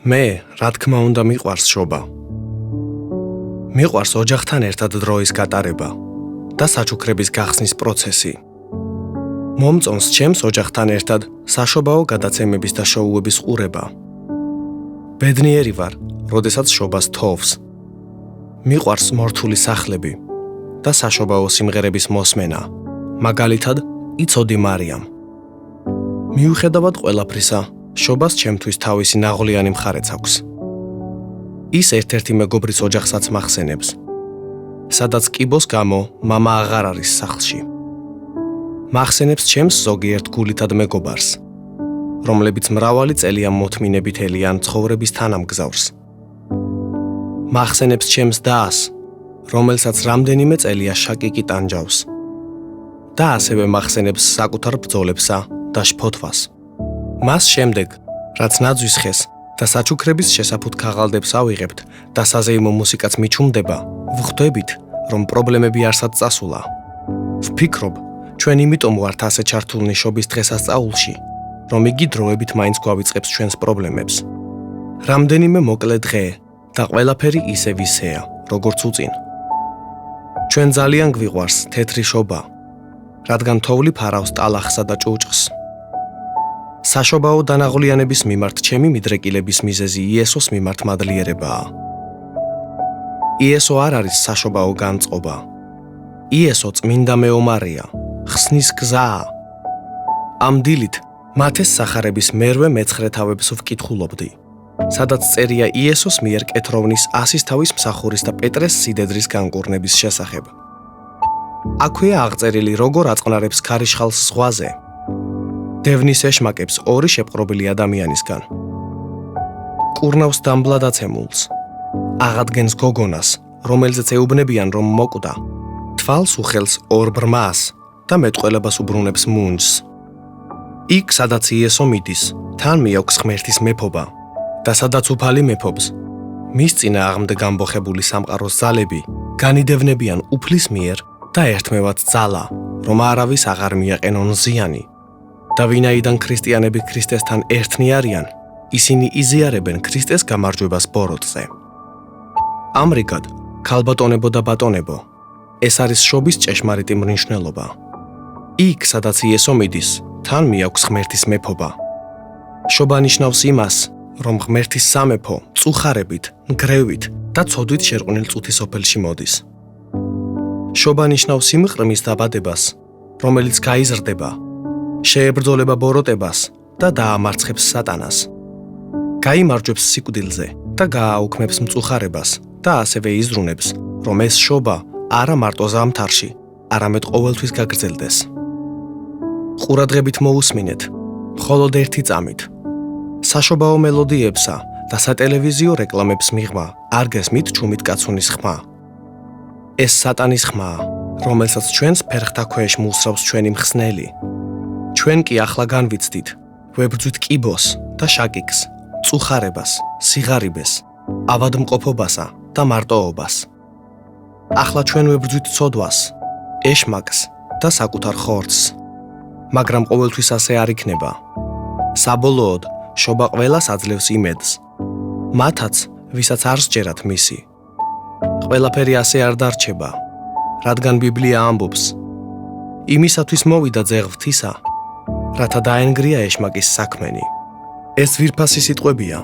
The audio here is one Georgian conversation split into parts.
მე, რა თქმა უნდა, მიყვარს შობა. მიყვარს ოჯახთან ერთად დროის გატარება და საჩუქრების გახსნის პროცესი. მომწონს ჩემს ოჯახთან ერთად საშობაო გადაცემების და შოუების ყურება. ბედნიერი ვარ, როდესაც შობას თოვს. მიყვარს მორთული სახლები და საშობაო სიმღერების მოსმენა, მაგალითად, იცოდი მარიამ. მიუხედავად ყველაფრისა, შობას ჩემთვის თავისი ნაღვლიანი მხარეც აქვს. ის ერთ-ერთი მეგობრის ოჯახსაც მახსენებს, სადაც კიბოს გამო მამა აღარ არის სახლში. მახსენებს ჩემს ზოგიერთ გულითად მეგობარს, რომლებიც მრავალი წელია მოთმინებით ელიან ცხოვრების თანამგზავრს. მახსენებს ჩემს დას, რომელსაც რამდენიმე წელია შაკიკი ტანჯავს. და ასევე მახსენებს საკუთარ ბრძოლებსა და შფოთვას. მას შემდეგ, რაც ნაძვის ხეს და საჩუქრების შესაფუთ ქაღალდებს ავიღებთ და საზეიმო მუსიკაც მიჩუმდება, ვხვდებით, რომ პრობლემები არსად წასულა. ვფიქრობ, ჩვენ იმიტომ ვართ ასე ჩართულნი შობის დღესასწაულში, რომ იგი დროებით მაინც გვავიწყებს ჩვენს პრობლემებს. რამდენიმე მოკლე დღე და ყველაფერი ისევ ისეა, როგორც უწინ. ჩვენ ძალიან გვიყვარს თეთრი შობა, რადგან თოვლი ფარავს ტალახსა და ჭუჭყს. საშობაო დანაღლიანების მიმართ ჩემი მიდრეკილების მიზეზი იესოს მიმართ მადლიერებაა. იესო არ არის საშობაო განწყობა. იესო წმინდა მეომარია, ხსნის გზაა. ამ დილით მათეს სახარების მერვე მეცხრე თავებს ვკითხულობდი, სადაც წერია იესოს მიერ კეთროვნის ასისთავის მსახურის და პეტრეს სიდედრის განკურნების შესახებ. აქვეა აღწერილი, როგორ აწყნარებს ქარიშხალს ზღვაზე. დევნის ეშმაკებს ორი შეპყრობილი ადამიანისგან. კურნავს დამბლადაცემულს, აღადგენს გოგონას, რომელზეც ეუბნებიან, რომ მოკვდა, თვალს უხელს ორ ბრმას და მეტყველებას უბრუნებს მუნჯს. იქ, სადაც იესო მიდის, თან მიაქვს ღმერთის მეფობა და სადაც უფალი მეფობს, მის წინააღმდეგ ამბოხებული სამყაროს ძალები განიდევნებიან უფლის მიერ და ერთმევად ძალა, რომ არავის აღარ მიაყენონ ზიანი. და ვინაიდან ქრისტიანები ქრისტესთან ერთნი არიან, ისინი იზიარებენ ქრისტეს გამარჯვებას ბოროტზე. ამრიგად, ქალბატონებო და ბატონებო, ეს არის შობის ჭეშმარიტი მნიშვნელობა. იქ, სადაც იესო მიდის, თან მიაქვს ღმერთის მეფობა. შობა ნიშნავს იმას, რომ ღმერთის სამეფო მწუხარებით, ნგრევით და ცოდვით შერყვნილ წუთის ოფელში მოდის. შობა ნიშნავს იმ ყრმის დაბადებას, რომელიც გაიზრდება, შეებრძოლება ბოროტებას და დაამარცხებს სატანას. გაიმარჯვებს სიკვდილზე და გააუქმებს მწუხარებას და ასევე იზრუნებს, რომ ეს შობა არა მარტო ზამთარში, არამედ ყოველთვის გაგრძელდეს. ყურადღებით მოусმინეთ, მხოლოდ ერთი წამით. საშობაო მელოდიებსა და სატელევიზიო რეკლამებს მიღმა არ გესმით ჩუმით კაცუნის ხმა. ეს სატანის ხმაა, რომელსაც ჩვენს ფერხთა ქვეშ მოუსრავს ჩვენი მხსნელი. ჩვენ კი ახლა განვიცდით, ვებრძვით კიბოს და შაკიკს, მწუხარებას, სიღარიბეს, ავადმყოფობასა და მარტოობას. ახლა ჩვენ ვებრძვით ცოდვას, ეშმაკს და საკუთარ ხორცს. მაგრამ ყოველთვის ასე არ იქნება. საბოლოოდ, შობა ყველას აძლევს იმედს, მათაც, ვისაც არ სჯერათ მისი. ყველაფერი ასე არ დარჩება, რადგან ბიბლია ამბობს, იმისათვის მოვიდა ძე ღვთისა, რათა დაენგრია ეშმაკის საქმენი. ეს ვირფასი სიტყვებია.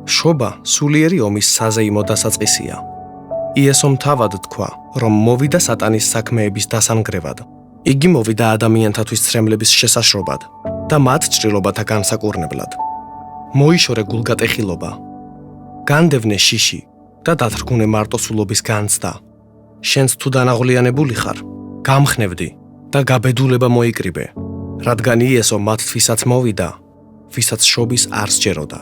შობა სულიერი ომის საზეიმო დასაწყისია. იესომ თავად თქვა, რომ მოვიდა სატანის საქმეების დასანგრევად. იგი მოვიდა ადამიანთათვის ცრემლების შესაშრობად და მათ ჭრილობათა განსაკურნებლად. მოიშორე გულგატეხილობა, განდევნე შიში და დათრგუნე მარტოსულობის განცდა. შენც თუ დანაღლიანებული ხარ, გამხნევდი და გაბედულება მოიკრიბე, რადგან იესო მათთვისაც მოვიდა, ვისაც შობის არ სჯეროდა.